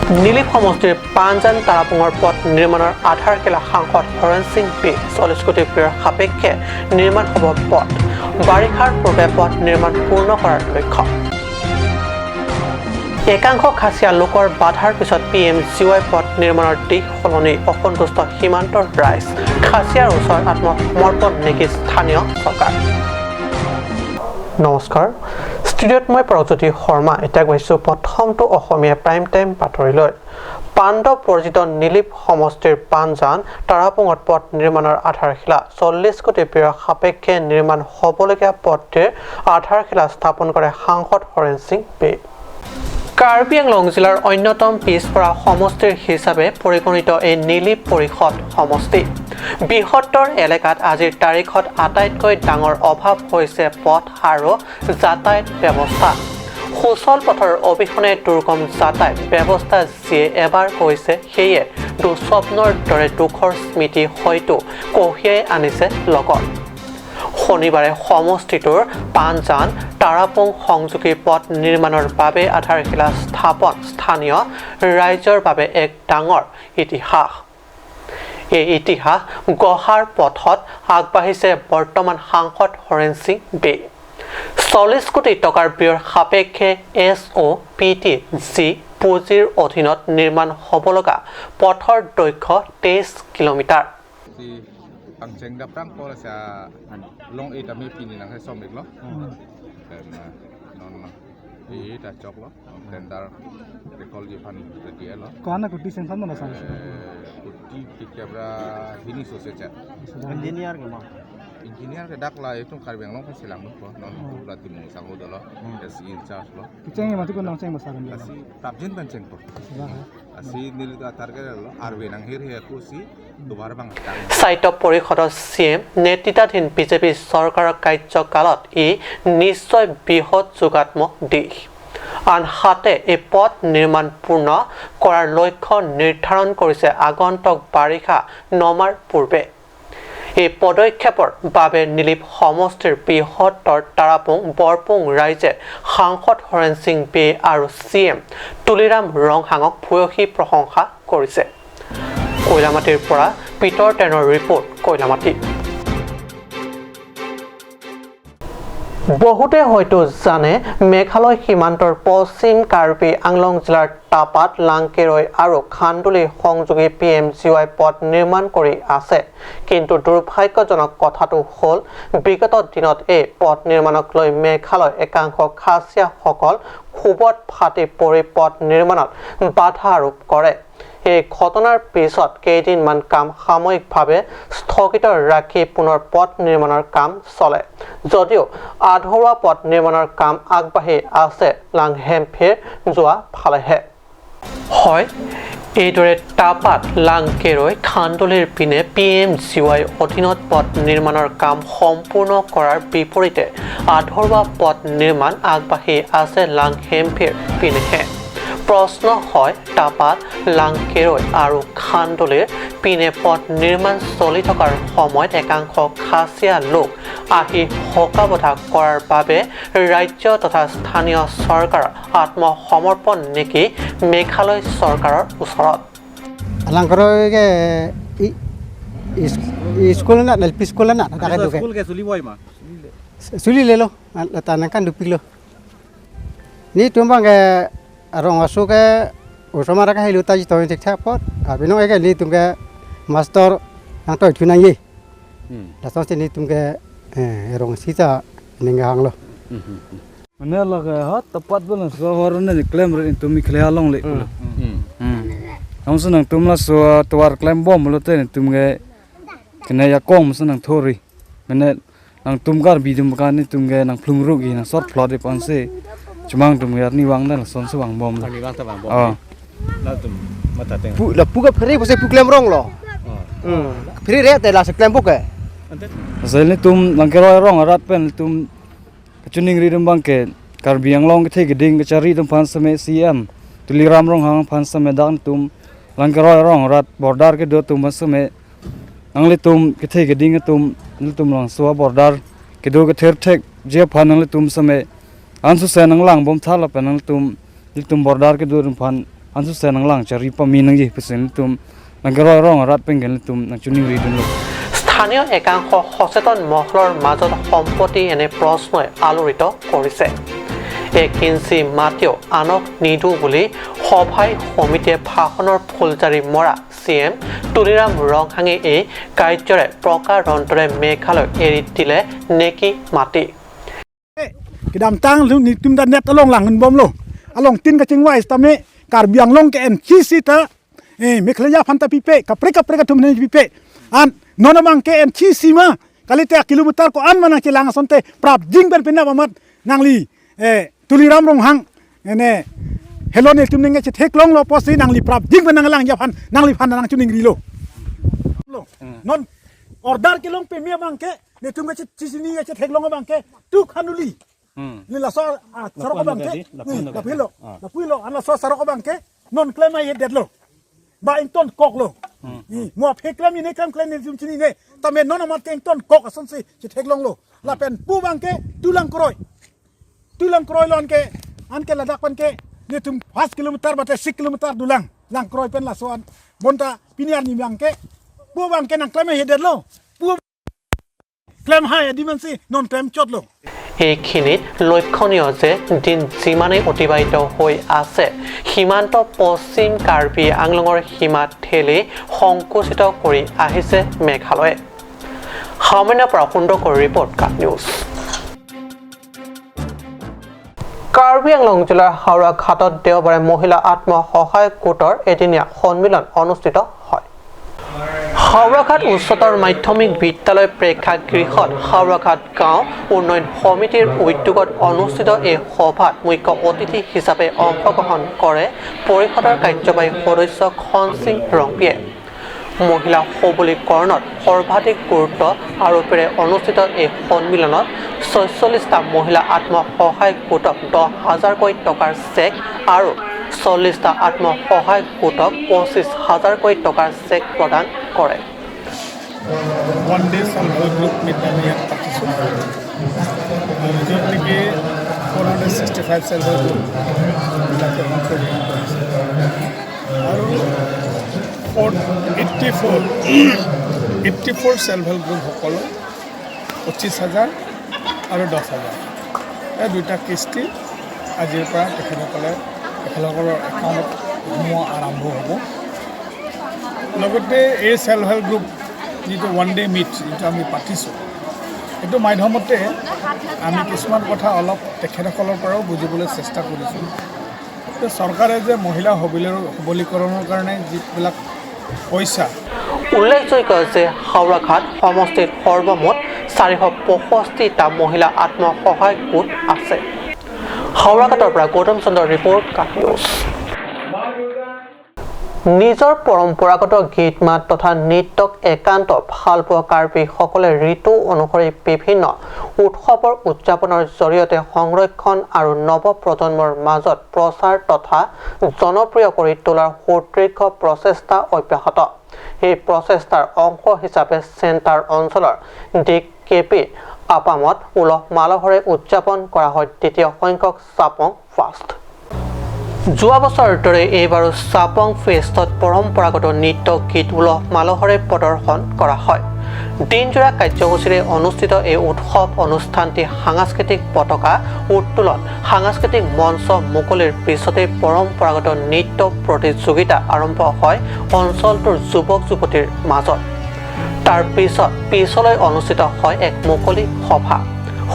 নীলিপ সমষ্টিৰ পাঞ্জান তাৰাপুঙৰ পথ নিৰ্মাণৰ আধাৰশিলা সাংসদ হৰণ সিং পি 40 কোটি ব্যয়ৰ সাপেক্ষে নিৰ্মাণ হ'ব পথ বাৰিষাৰ পূৰ্বে পথ নিৰ্মাণ পূৰ্ণ কৰাৰ লক্ষ্য একাংশ খাচীয়া লোকৰ বাধাৰ পিছত PMGY পথ নিৰ্মাণৰ দিশ সলনি অসন্তুষ্ট সীমান্তৰ ৰাইজ খাচীয়াৰ ওচৰত আত্মসমৰ্পণ নেকি স্থানীয় চৰকাৰ নমস্কাৰ ষ্টুডিঅ'ত মই প্ৰজ্যোতি শৰ্মা এতিয়া গৈছো প্ৰথমটো অসমীয়া প্ৰাইম টাইম বাতৰিলৈ পাণ্ডৱ পৰিচিত নীলিপ সমষ্টিৰ পাঞ্জান তাৰাপুঙত পথ নিৰ্মাণৰ আধাৰশিলা 40 কোটি ব্যয়ৰ সাপেক্ষে নিৰ্মাণ হ'বলগীয়া পথটিৰ আধাৰশিলা স্থাপন কৰে সাংসদ হৰণ সিং পি কাৰ্বি আংলং জিলাৰ অন্যতম পিছপৰা সমষ্টিৰ হিচাপে পৰিগণিত এই নীলিপ পৰিষদ সমষ্টি বৃহত্তৰ এলেকাত আজিৰ তাৰিখত আটাইতকৈ ডাঙৰ অভাৱ হৈছে পথ আৰু যাতায়াত ব্যৱস্থা সুচল পথৰ অবিহনে দুৰ্গম যাতায়াত ব্যৱস্থা যিয়ে এবাৰ কৈছে সেয়ে দুঃস্বপ্নৰ দৰে দুখৰ স্মৃতি হয়তো কঢ়িয়াই আনিছে লগত শনিবাৰে সমষ্টিটোৰ পাঞ্জান তাৰাপুং সংযোগী পথ নিৰ্মাণৰ বাবে আধাৰশিলা স্থাপন স্থানীয় ৰাইজৰ বাবে এক ডাঙৰ ইতিহাস এই ইতিহাস গঢ়াৰ পথত আগবাঢ়িছে বৰ্তমান সাংসদ হৰণ সিং পি 40 কোটি টকাৰ ব্যয়ৰ সাপেক্ষে SOPTG পুঁজিৰ অধীনত নিৰ্মাণ হ'ব লগা পথৰ দৈৰ্ঘ্য 23 kilometre Pangceng daprang ko sa long ita mi pini nang sa somik lo. Non ita chok lo. Tendar recall jipan dia lo. Kana kuti sensan mana sang? Kuti tikabra hini sosechat. Engineer ke ma? Engineer ke dak la itu karbiang long silang lo. Non la timu sang udah lo. Kasi in charge lo. Ceng mati ko nang ceng masaran dia. Kasi tabjen panceng ko. Asi nilga target lo. Arbe nang hiri aku si. সাহিত্য পৰিষদৰ CM নেতৃত্বাধীন BJP চৰকাৰৰ কাৰ্যকালত ই নিশ্চয় বৃহৎ যোগাত্মক দিশ আনহাতে এই পথ নিৰ্মাণ পূৰ্ণ কৰাৰ লক্ষ্য নিৰ্ধাৰণ কৰিছে আগন্তুক বাৰিষা নমাৰ পূৰ্বে এই পদক্ষেপৰ বাবে নীলিপ সমষ্টিৰ বৃহত্তৰ তাৰাপুং বৰপুং ৰাইজে সাংসদ হৰণ সিং পি আৰু CM তুলিৰাম ৰংহাঙক ভূয়সী প্ৰশংসা কৰিছে কৈলামাটিৰ পৰা পিটৰ টেনৰ ৰিপৰ্ট কৈলামাটি বহুতে হয়তো জানে মেঘালয় সীমান্তৰ পশ্চিম কাৰ্বি আংলং জিলাৰ টাপাত লাংকেৰৈ আৰু খান্দুলি সংযোগী PMGY পথ নিৰ্মাণ কৰি আছে কিন্তু দুৰ্ভাগ্যজনক কথাটো হ'ল বিগত দিনত এই পথ নিৰ্মাণক লৈ মেঘালয় একাংশ খাচীয়াসকল খুবত ফাটি পৰি পথ নিৰ্মাণত বাধা আৰোপ কৰে এই ঘটনাৰ পিছত কেইদিনমান কাম সাময়িকভাৱে স্থগিত ৰাখি পুনৰ পথ নিৰ্মাণৰ কাম চলে যদিও আধৰুৱা পথ নিৰ্মাণৰ কাম আগবাঢ়ি আছে লাংহেমফিৰ যোৱা ফালেহে হয় এইদৰে টাপাত লাংকেৰৈ খান্দুলিৰ পিনে PMGY অধীনত পথ নিৰ্মাণৰ কাম সম্পূৰ্ণ কৰাৰ বিপৰীতে আধৰুৱা পথ নিৰ্মাণ আগবাঢ়ি আছে লাংহেমফিৰ পিনেহে প্ৰশ্ন হয় টাপাত লাংকেৰৈ আৰু খান্দুলিৰ পিনে পথ নিৰ্মাণ চলি থকাৰ সময়ত একাংশ খাচীয়া লোক আহি হকাবধা কৰাৰ বাবে ৰাজ্য তথা স্থানীয় চৰকাৰৰ আত্মসমৰ্পণ নেকি মেঘালয় চৰকাৰৰ ওচৰত Langkeroy school na LP school na dakat duke. School ke suli boy ma. Suli lelo tanakan dupik lo. Ni tumbang ke arong asu ke usama raka hilu taji toin tik thap pot. Abino ke ni tum ke master nang toy tunang ye. La so ni tum ke arong sita ningang lo. Mana la ke hat tepat benar so horona ni claim tum mi khale along le. Ang senang tum la so tuar claim bom lo te tum ke kena ya kong senang thori. Mana nang tum gar bi tum kan ni tum ke nang plung rugi nang short plot de pan se. Cuma tum ya ni wang dan son se wang bom la. Ni wang ta wang bom. La tum mata teng. Pu la pu ka phri se pu claim rong lo. Phri re te la se claim buk ke. Asal ni tum nang kero rong arat pen tum chuning ri bang ke karbi ang long ke the geding ke cari tum pan same CM tuliram rong hang pan same dan tum lang kero rong arat border ke do tum same ang le tum ke the geding ke tum long so border ke do ke ther thek je pan ang le tum same an su se nang lang bom thala pen ang tum border ke do tum pan anju senang lang chari pami nang ji pesen tum nang rong rat pengen tum nang chuning ri dun lo স্থানীয় একাংশ সচেতন মহলৰ মাজত সম্পত্তি এনে প্ৰশ্নই আলোড়িত কৰিছে একিঞ্চি মাটিও আনক নিদু বুলি সভাই সমিতিয়ে ভাষণৰ ফুলজাৰি মৰা CM তুলিৰাম ৰংহাঙে এই কাৰ্যৰে প্ৰকাৰন্তৰে মেঘালয় এৰি দিলে নেকি মাটি Kedam tang lu ni tim dan net along lang bom lo along tin ka chingwai stame kar biang long ke en chisita meklaya phanta pipe kapre ka tum ne pipe an nona mang ke en chisima kalite kilometer ko an mana ke lang sonte prap jing ben pinna bamat nangli tuliram rong hang ene hello ne tum ne che thek long lo posi nangli prap jing ben nang lang ya phan nangli phan nang chuning ri lo non order ke long pe mia bang ke ne tum ke chisini ke thek long bang ke tu khanuli ni la so saroko bangke la puilo ana so saroko bangke non claim ai det lo ba ington kok lo ni mo phe claim ni claim ni jum chini ne tame non amat ke ington kok ason si che theklong lo la pen pu bangke tulang kroy lon ke an ke ladak pan ke ni tum 5 kilometer bate 6 kilometer dulang lang kroy pen la so an bonta pinian ni bangke pu bangke nang claim ai det lo pu claim hai dimensi non claim chot lo এইখিনিত লক্ষণীয় যে দিন যিমানেই অতিবাহিত হৈ আছে সীমান্ত পশ্চিম কাৰ্বি আংলঙৰ সীমাত ঠেলি সংকুচিত কৰি আহিছে মেঘালয়ে সামান্যৰ পৰা সুন্দৰকৈ ৰিপৰ্ট কাট নিউজ কাৰ্বি আংলং জিলাৰ হাওৰা ঘাটত দেওবাৰে মহিলা আত্মসহায়ক গোটৰ এদিনীয়া সন্মিলন অনুষ্ঠিত হয় হাওড়াঘাট উচ্চতৰ মাধ্যমিক বিদ্যালয় প্ৰেক্ষাগৃহত হাওড়াঘাট গাঁও উন্নয়ন সমিতিৰ উদ্যোগত অনুষ্ঠিত এই সভাত মুখ্য অতিথি হিচাপে অংশগ্ৰহণ কৰে পৰিষদৰ কাৰ্যবাহী সদস্য খনসিং ৰংপিয়ে মহিলা সবলীকৰণত সৰ্বাধিক গুৰুত্ব আৰোপেৰে অনুষ্ঠিত এই সন্মিলনত ৪৬টা মহিলা আত্মসহায়ক গোটক ১০,০০০কৈ টকাৰ চেক আৰু ৪০টা আত্মসহায়ক গোটক ২৫,০০০কৈ টকাৰ চেক প্ৰদান কৰে One day self-help group meet আমি ইয়াত পাতিছোঁ য'ত নেকি 465 self-help group বিলাকে অংশগ্ৰহণ কৰিছে আৰু 84 self-help group সকলো 25,000 আৰু 10,000 এই দুটা কিস্তি আজিৰ পৰা তেখেতসকলে তেখেতসকলৰ একাউণ্টত সোমোৱা আৰম্ভ হ'ব লগতে এই সেলফ হেল্প গ্ৰুপ যিটো ওৱান ডে মিট যিটো আমি পাতিছোঁ এইটো মাধ্যমতে আমি কিছুমান কথা অলপ তেখেতসকলৰ পৰাও বুজিবলৈ চেষ্টা কৰিছোঁ চৰকাৰে যে মহিলা সবলীকৰণৰ কাৰণে যিবিলাক পইচা উল্লেখযোগ্য যে হাওড়াঘাট সমষ্টিত সৰ্বমুঠ 465টা মহিলা আত্মসহায়ক গোট আছে হাওড়াঘাটৰ পৰা গৌতম চন্দ্ৰৰ ৰিপৰ্ট কাট নিউজ নিজৰ পৰম্পৰাগত গীত মাত তথা নৃত্যক একান্ত ভাল পোৱা কাৰ্বিসকলে ঋতু অনুসৰি বিভিন্ন উৎসৱৰ উদযাপনৰ জৰিয়তে সংৰক্ষণ আৰু নৱপ্ৰজন্মৰ মাজত প্ৰচাৰ তথা জনপ্ৰিয় কৰি তোলাৰ সুদীৰ্ঘ প্ৰচেষ্টা অব্যাহত এই প্ৰচেষ্টাৰ অংশ হিচাপে চেণ্টাৰ অঞ্চলৰ DKP আপামত উলহ মালহৰে উদযাপন কৰা হয় দ্বিতীয় সংখ্যক চাপং ফাষ্ট যোৱা বছৰৰ দৰে এইবাৰো চাপং ফেষ্টত পৰম্পৰাগত নৃত্য গীত উলহ মালহৰে প্ৰদৰ্শন কৰা হয় দিনজোৰা কাৰ্যসূচীৰে অনুষ্ঠিত এই উৎসৱ অনুষ্ঠানটি সাংস্কৃতিক পতাকা উত্তোলন সাংস্কৃতিক মঞ্চ মুকলিৰ পিছতে পৰম্পৰাগত নৃত্য প্ৰতিযোগিতা আৰম্ভ হয় অঞ্চলটোৰ যুৱক যুৱতীৰ মাজত তাৰ পিছলৈ অনুষ্ঠিত হয় এক মুকলি সভা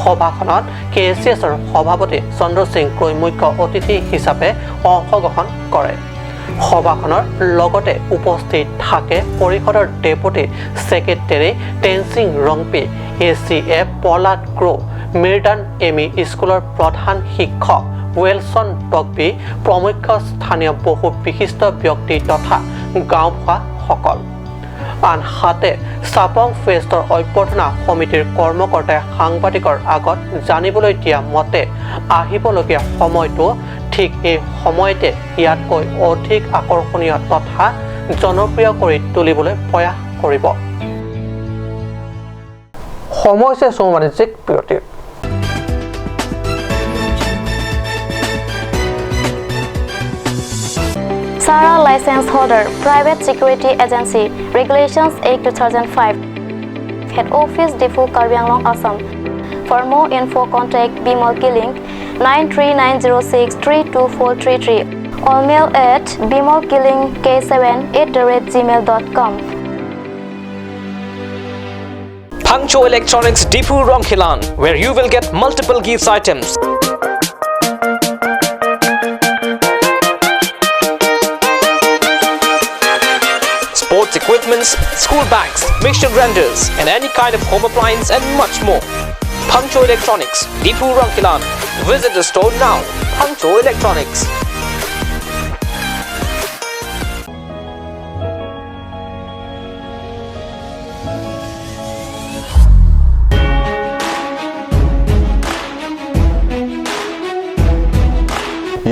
সভাখনত KCSৰ সভাপতি চন্দ্ৰ সিং কৈ মুখ্য অতিথি হিচাপে অংশগ্ৰহণ কৰে সভাখনৰ লগতে উপস্থিত থাকে পৰিষদৰ deputy secretary Tenzing Rongpi ACF পলাট ক্ৰো মিৰ্ডান এমি স্কুলৰ প্ৰধান শিক্ষক ওয়েলসন টকবি প্ৰমুখ স্থানীয় বহু বিশিষ্ট ব্যক্তি তথা গাঁওবুঢ়াসকল আনহাতে চাপং ফেষ্টৰ অভ্যৰ্থনা সমিতিৰ কৰ্মকৰ্তাই সাংবাদিকৰ আগত জানিবলৈ দিয়া মতে আহিবলগীয়া সময়টো ঠিক এই সময়তে ইয়াতকৈ অধিক আকৰ্ষণীয় তথা জনপ্ৰিয় কৰি তুলিবলৈ প্ৰয়াস কৰিব সময় হৈছে বাণিজ্যিক বিৰতিৰ Shara license holder, Private Security Agency, Regulations Act 2005. Head Office Depot Karbi Anglong, Assam. For more info, contact Bimal Killing 93906-32433 or mail at bimalkillingk7@gmail.com. Pangcho Electronics Depot Ronkilan, where you will get multiple gifts items. Sports equipments, school bags, mixture grinders, and any kind of home appliance and much more. Pangcho Electronics, Depot Ronkilan. Visit the store now. Pangcho Electronics.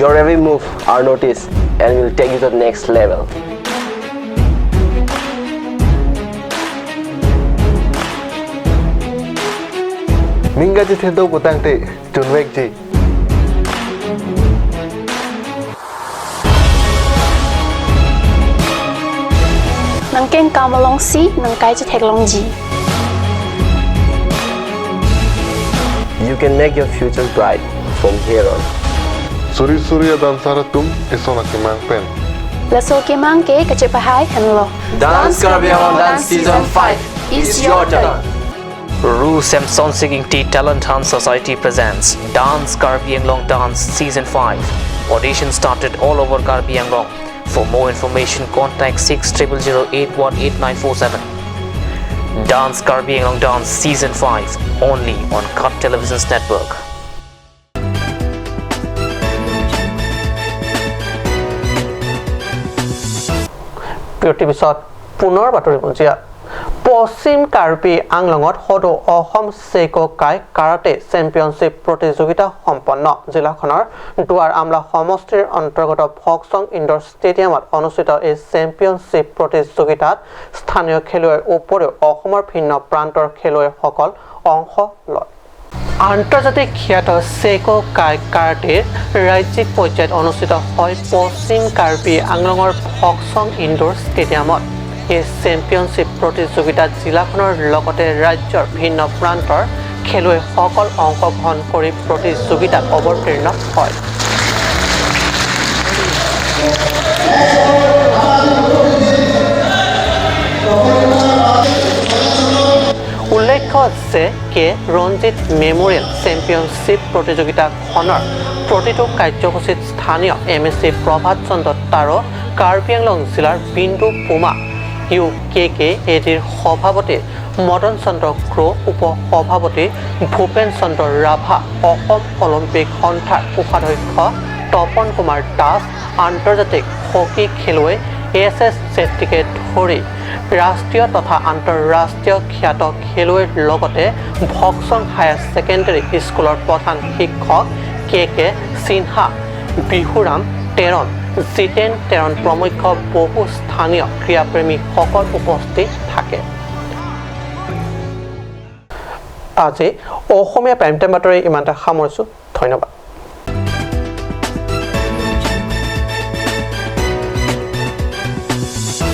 Your every move are noticed and will take you to the next level. Minga ji thendo butang te chunwek ji. Nang keng kamalong si, nang kai chi thek long ji. You can make your future bright from here on. Suri Surya dansara tum isona kimang pen. Laso kimang ke kachipahai henlo. Dance Karbi Anglong Dance Season 5 is your turn. Ru Samson Singing Tea Talent Hunt Society presents Dance Karbi Anglong Dance Season 5. Auditions started all over Karbi Anglong. For more information, contact 6008188947. Dance Karbi Anglong Dance Season 5 only on Cut Television's network. বিৰতিৰ পিছত পুনৰ বাতৰি পঞ্জীয়া পশ্চিম কাৰ্বি আংলঙত সদৌ Assam চেককাই karate championship প্ৰতিযোগিতা সম্পন্ন জিলাখনৰ দুৱাৰ আমলা সমষ্টিৰ অন্তৰ্গত ফকচং ইনডোৰ ষ্টেডিয়ামত অনুষ্ঠিত এই চেম্পিয়নশ্বিপ প্ৰতিযোগিতাত স্থানীয় খেলুৱৈৰ উপৰিও অসমৰ ভিন্ন প্ৰান্তৰ খেলুৱৈসকল অংশ লয় আন্তৰ্জাতিক খ্যাত চেককাই কাৰাটেৰ ৰাজ্যিক পৰ্যায়ত অনুষ্ঠিত হয় পশ্চিম কাৰ্বি আংলঙৰ ফকচং ইনডোৰ ষ্টেডিয়ামত এই চেম্পিয়নশ্বিপ প্ৰতিযোগিতাত জিলাখনৰ লগতে ৰাজ্যৰ ভিন্ন প্ৰান্তৰ খেলুৱৈসকল অংশগ্ৰহণ কৰি প্ৰতিযোগিতাত অৱতীৰ্ণ হয় উল্লেখ্য যে কে ৰঞ্জিত মেমৰিয়েল চেম্পিয়নশ্বিপ প্ৰতিযোগিতাখনৰ প্ৰতিটো কাৰ্যসূচীত স্থানীয় MSC প্ৰভাত চন্দ্ৰ তাৰো কাৰ্বি আংলং জিলাৰ বিন্দু পুমা UKKADৰ সভাপতি মদন চন্দ্ৰ ক্ৰো উপ-সভাপতি ভূপেন চন্দ্ৰ ৰাভা অসম অলিম্পিক সন্থাৰ কোষাধ্যক্ষ তপন কুমাৰ দাস আন্তৰ্জাতিক হকী খেলুৱৈ SS জেট্টিকে ধৰি ৰাষ্ট্ৰীয় তথা আন্তঃৰাষ্ট্ৰীয় খ্যাত খেলুৱৈৰ লগতে ভকচং হায়াৰ ছেকেণ্ডেৰী স্কুলৰ প্ৰধান শিক্ষক KK সিনহা বিহুৰাম টেৰণ জিতেন টেৰণ প্ৰমুখ বহু স্থানীয় ক্ৰীড়াপ্ৰেমীসকল উপস্থিত থাকে আজি অসমীয়া প্ৰাইম টাইম বাতৰি ইমানতে সামৰিছোঁ ধন্যবাদ